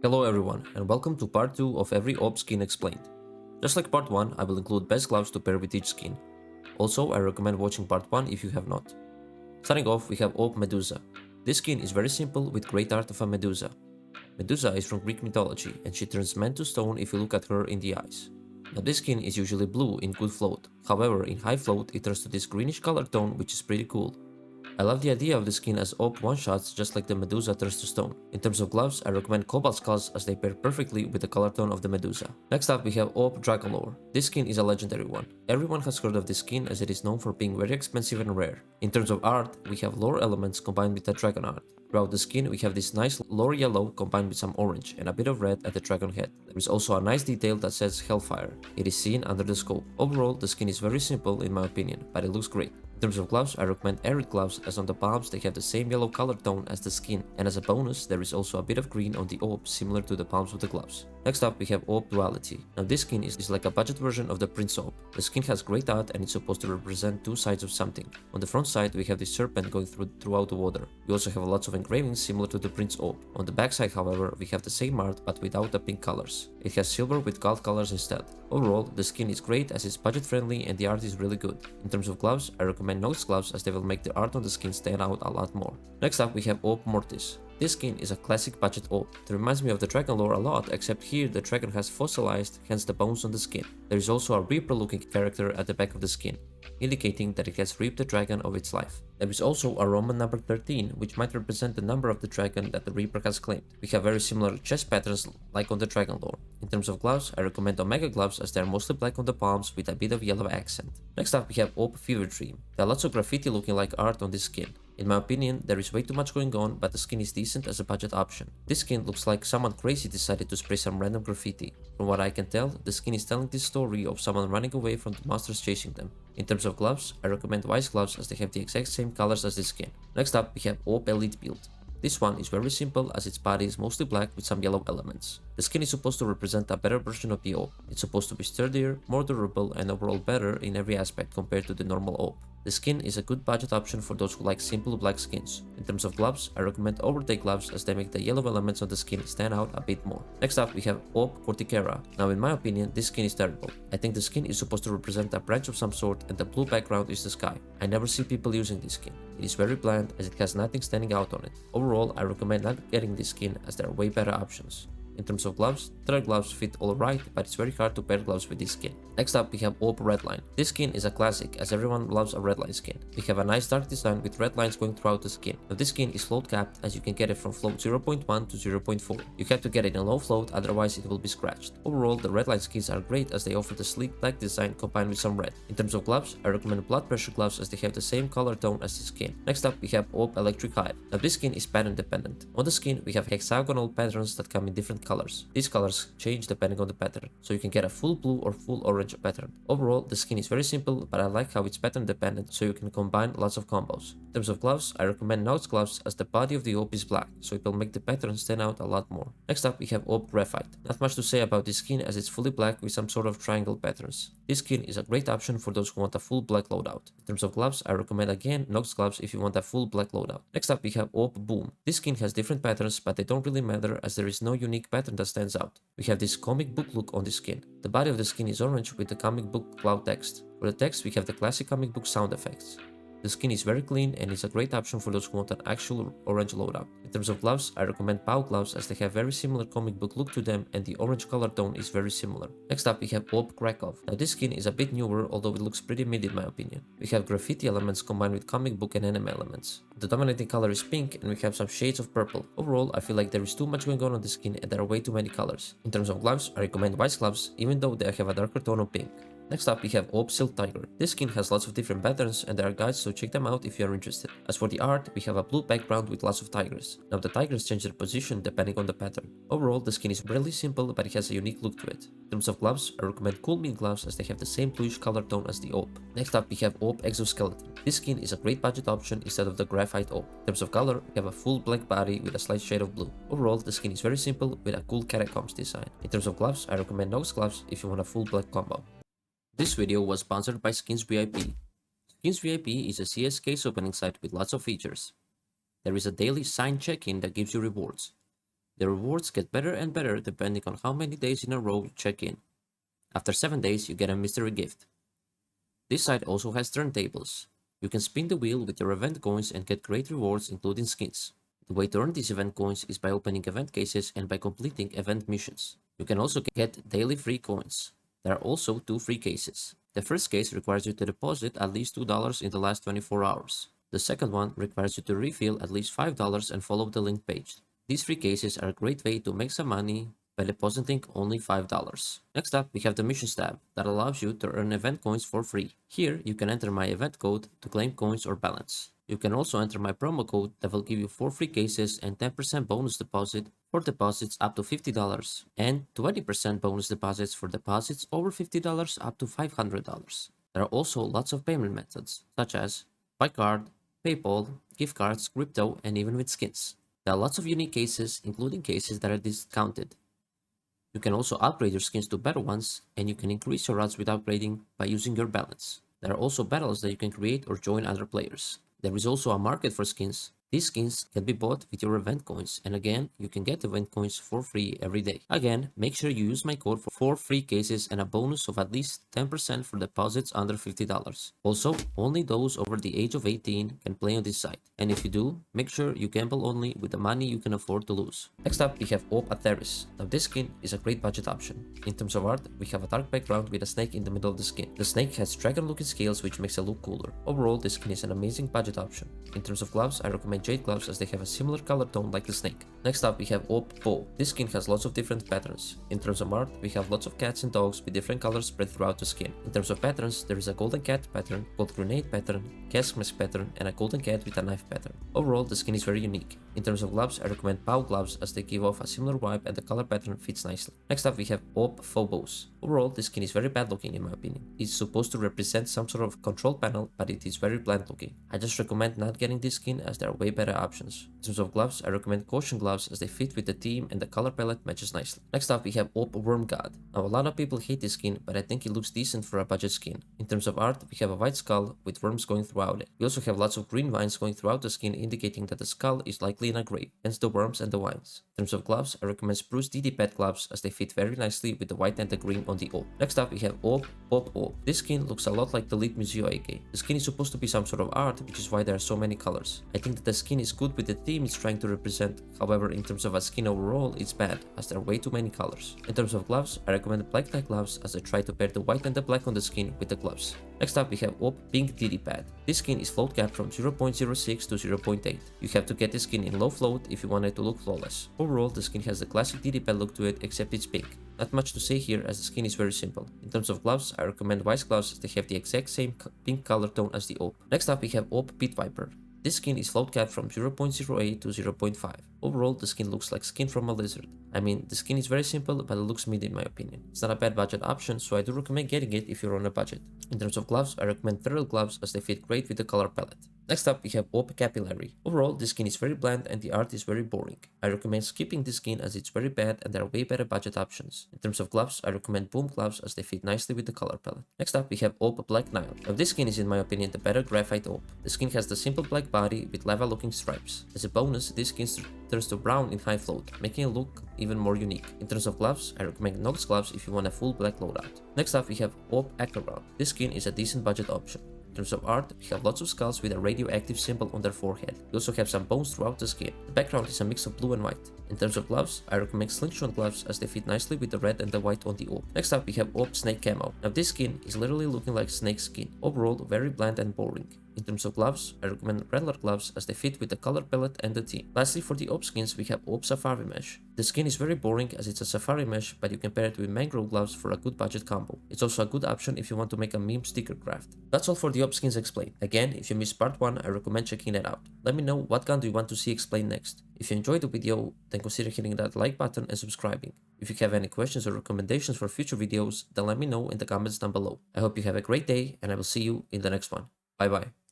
Hello everyone, and welcome to part 2 of every AWP skin explained. Just like part 1, I will include best gloves to pair with each skin. Also, I recommend watching part 1 if you have not. Starting off, we have AWP Medusa. This skin is very simple with great art of a Medusa. Medusa is from Greek mythology, and she turns men to stone if you look at her in the eyes. Now this skin is usually blue in good float, however in high float it turns to this greenish color tone which is pretty cool. I love the idea of the skin as AWP one-shots just like the Medusa turns to stone. In terms of gloves, I recommend Cobalt Skulls as they pair perfectly with the color tone of the Medusa. Next up we have AWP Dragonlore. This skin is a legendary one. Everyone has heard of this skin as it is known for being very expensive and rare. In terms of art, we have lore elements combined with the dragon art. Throughout the skin, we have this nice lore yellow combined with some orange and a bit of red at the dragon head. There is also a nice detail that says Hellfire. It is seen under the scope. Overall, the skin is very simple in my opinion, but it looks great. In terms of gloves, I recommend Arid gloves as on the palms they have the same yellow color tone as the skin, and as a bonus there is also a bit of green on the AWP similar to the palms of the gloves. Next up we have AWP Duality. Now this skin is like a budget version of the Prince AWP. The skin has great art and it's supposed to represent two sides of something. On the front side we have this serpent going throughout the water. We also have lots of engravings similar to the Prince AWP. On the back side however we have the same art but without the pink colors. It has silver with gold colors instead. Overall, the skin is great as it's budget friendly and the art is really good. In terms of gloves, I recommend Nox gloves as they will make the art on the skin stand out a lot more. Next up we have AWP Mortis. This skin is a classic budget AWP. It reminds me of the dragon lore a lot, except here the dragon has fossilized, hence the bones on the skin. There is also a Reaper looking character at the back of the skin, indicating that it has reaped the dragon of its life. There is also a Roman number 13, which might represent the number of the dragon that the Reaper has claimed. We have very similar chest patterns like on the dragon lore. In terms of gloves, I recommend Omega gloves as they are mostly black on the palms with a bit of yellow accent. Next up we have AWP Fever Dream. There are lots of graffiti looking like art on this skin. In my opinion, there is way too much going on, but the skin is decent as a budget option. This skin looks like someone crazy decided to spray some random graffiti. From what I can tell, the skin is telling this story of someone running away from the monsters chasing them. In terms of gloves, I recommend Wise gloves as they have the exact same colors as this skin. Next up, we have AWP Elite build. This one is very simple as its body is mostly black with some yellow elements. The skin is supposed to represent a better version of the AWP. It's supposed to be sturdier, more durable, and overall better in every aspect compared to the normal AWP. The skin is a good budget option for those who like simple black skins. In terms of gloves, I recommend Overtake gloves as they make the yellow elements on the skin stand out a bit more. Next up, we have AWP Corticara. Now in my opinion, this skin is terrible. I think the skin is supposed to represent a branch of some sort and the blue background is the sky. I never see people using this skin. It is very bland as it has nothing standing out on it. Overall, I recommend not getting this skin as there are way better options. In terms of gloves, thread gloves fit alright, but it's very hard to pair gloves with this skin. Next up we have AWP Redline. This skin is a classic as everyone loves a redline skin. We have a nice dark design with red lines going throughout the skin. Now this skin is float capped as you can get it from float 0.1 to 0.4. You have to get it in low float, otherwise it will be scratched. Overall, the redline skins are great as they offer the sleek black design combined with some red. In terms of gloves, I recommend blood pressure gloves as they have the same color tone as the skin. Next up we have AWP Electric Hive. Now this skin is pattern dependent. On the skin we have hexagonal patterns that come in different colors. These colors change depending on the pattern, so you can get a full blue or full orange pattern. Overall, the skin is very simple, but I like how it's pattern dependent, so you can combine lots of combos. In terms of gloves, I recommend Nox gloves as the body of the AWP is black, so it will make the pattern stand out a lot more. Next up we have AWP Graphite. Not much to say about this skin as it's fully black with some sort of triangle patterns. This skin is a great option for those who want a full black loadout. In terms of gloves, I recommend again Nox gloves if you want a full black loadout. Next up we have AWP Boom. This skin has different patterns, but they don't really matter as there is no unique pattern that stands out. We have this comic book look on the skin. The body of the skin is orange with the comic book cloud text. For the text we have the classic comic book sound effects. The skin is very clean and is a great option for those who want an actual orange loadout. In terms of gloves, I recommend POW gloves as they have very similar comic book look to them and the orange color tone is very similar. Next up we have AWP Krakow. Now this skin is a bit newer, although it looks pretty mid in my opinion. We have graffiti elements combined with comic book and anime elements. The dominating color is pink and we have some shades of purple. Overall, I feel like there is too much going on the skin and there are way too many colors. In terms of gloves, I recommend Wise gloves even though they have a darker tone of pink. Next up we have AWP Silk Tiger. This skin has lots of different patterns and there are guides, so check them out if you are interested. As for the art, we have a blue background with lots of tigers. Now the tigers change their position depending on the pattern. Overall, the skin is really simple but it has a unique look to it. In terms of gloves, I recommend Cool Mint gloves as they have the same bluish color tone as the AWP. Next up we have AWP Exoskeleton. This skin is a great budget option instead of the graphite AWP. In terms of color, we have a full black body with a slight shade of blue. Overall, the skin is very simple with a cool catacombs design. In terms of gloves, I recommend Nox gloves if you want a full black combo. This video was sponsored by Skins VIP. Skins VIP is a CS case opening site with lots of features. There is a daily signed check-in that gives you rewards. The rewards get better and better depending on how many days in a row you check in. After 7 days, you get a mystery gift. This site also has turntables. You can spin the wheel with your event coins and get great rewards including skins. The way to earn these event coins is by opening event cases and by completing event missions. You can also get daily free coins. There are also 2 free cases. The first case requires you to deposit at least $2 in the last 24 hours. The second one requires you to refill at least $5 and follow the link page. These free cases are a great way to make some money by depositing only $5. Next up, we have the Missions tab that allows you to earn event coins for free. Here, you can enter my event code to claim coins or balance. You can also enter my promo code that will give you 4 free cases and 10% bonus deposit for deposits up to $50 and 20% bonus deposits for deposits over $50 up to $500. There are also lots of payment methods such as by card, PayPal, gift cards, crypto, and even with skins. There are lots of unique cases, including cases that are discounted. You can also upgrade your skins to better ones, and you can increase your odds with upgrading by using your balance. There are also battles that you can create or join other players. There is also a market for skins. These skins can be bought with your event coins, and again, you can get event coins for free every day. Again, make sure you use my code for 4 free cases and a bonus of at least 10% for deposits under $50. Also, only those over the age of 18 can play on this site, and if you do, make sure you gamble only with the money you can afford to lose. Next up, we have AWP Atheris. Now this skin is a great budget option. In terms of art, we have a dark background with a snake in the middle of the skin. The snake has dragon looking scales which makes it look cooler. Overall, this skin is an amazing budget option. In terms of gloves, I recommend jade gloves as they have a similar color tone like the snake. Next up, we have AWP Bow. This skin has lots of different patterns. In terms of art, we have lots of cats and dogs with different colors spread throughout the skin. In terms of patterns, there is a golden cat pattern, gold grenade pattern, cask mask pattern, and a golden cat with a knife pattern. Overall, the skin is very unique. In terms of gloves, I recommend POW gloves as they give off a similar vibe and the color pattern fits nicely. Next up, we have AWP Phobos. Overall, this skin is very bad looking in my opinion. It's supposed to represent some sort of control panel, but it is very bland looking. I just recommend not getting this skin as there are way better options. In terms of gloves, I recommend caution gloves as they fit with the theme and the color palette matches nicely. Next up, we have AWP Worm God. Now, a lot of people hate this skin, but I think it looks decent for a budget skin. In terms of art, we have a white skull with worms going throughout it. We also have lots of green vines going throughout the skin, indicating that the skull is likely in a grave, hence the worms and the vines. In terms of gloves, I recommend spruce DD pad gloves as they fit very nicely with the white and the green on the AWP. Next up, we have AWP Pop AWP. This skin looks a lot like the Elite Museo AK. The skin is supposed to be some sort of art, which is why there are so many colors. I think that the skin is good with the theme it's trying to represent. However, in terms of a skin overall, it's bad, as there are way too many colors. In terms of gloves, I recommend black tie gloves as I try to pair the white and the black on the skin with the gloves. Next up, we have AWP Pink DD Pad. This skin is float capped from 0.06 to 0.8. You have to get this skin in low float if you want it to look flawless. Overall, the skin has the classic DD pad look to it, except it's pink. Not much to say here as the skin is very simple. In terms of gloves, I recommend Wise gloves as they have the exact same pink color tone as the AWP. Next up, we have AWP Pit Viper. This skin is float capped from 0.08 to 0.5. Overall, the skin looks like skin from a lizard. I mean, the skin is very simple, but it looks mid in my opinion. It's not a bad budget option, so I do recommend getting it if you're on a budget. In terms of gloves, I recommend Feral gloves as they fit great with the color palette. Next up, we have AWP Capillary. Overall, this skin is very bland and the art is very boring. I recommend skipping this skin as it's very bad and there are way better budget options. In terms of gloves, I recommend Boom gloves as they fit nicely with the color palette. Next up, we have AWP Black Nile. Now this skin is in my opinion the better graphite AWP. The skin has the simple black body with lava looking stripes. As a bonus, this skin turns to brown in high float, making it look even more unique. In terms of gloves, I recommend Nox gloves if you want a full black loadout. Next up, we have AWP Acrobat. This skin is a decent budget option. In terms of art, we have lots of skulls with a radioactive symbol on their forehead. We also have some bones throughout the skin. The background is a mix of blue and white. In terms of gloves, I recommend slingshot gloves as they fit nicely with the red and the white on the AWP. Next up, we have AWP Snake Camo. Now this skin is literally looking like snake skin. Overall, very bland and boring. In terms of gloves, I recommend Rattler gloves as they fit with the color palette and the theme. Lastly, for the AWP skins, we have AWP Safari Mesh. The skin is very boring as it's a safari mesh, but you can pair it with mangrove gloves for a good budget combo. It's also a good option if you want to make a meme sticker craft. That's all for the AWP skins explained. Again, if you missed part 1, I recommend checking that out. Let me know what gun do you want to see explained next. If you enjoyed the video, then consider hitting that like button and subscribing. If you have any questions or recommendations for future videos, then let me know in the comments down below. I hope you have a great day and I will see you in the next one. Bye bye.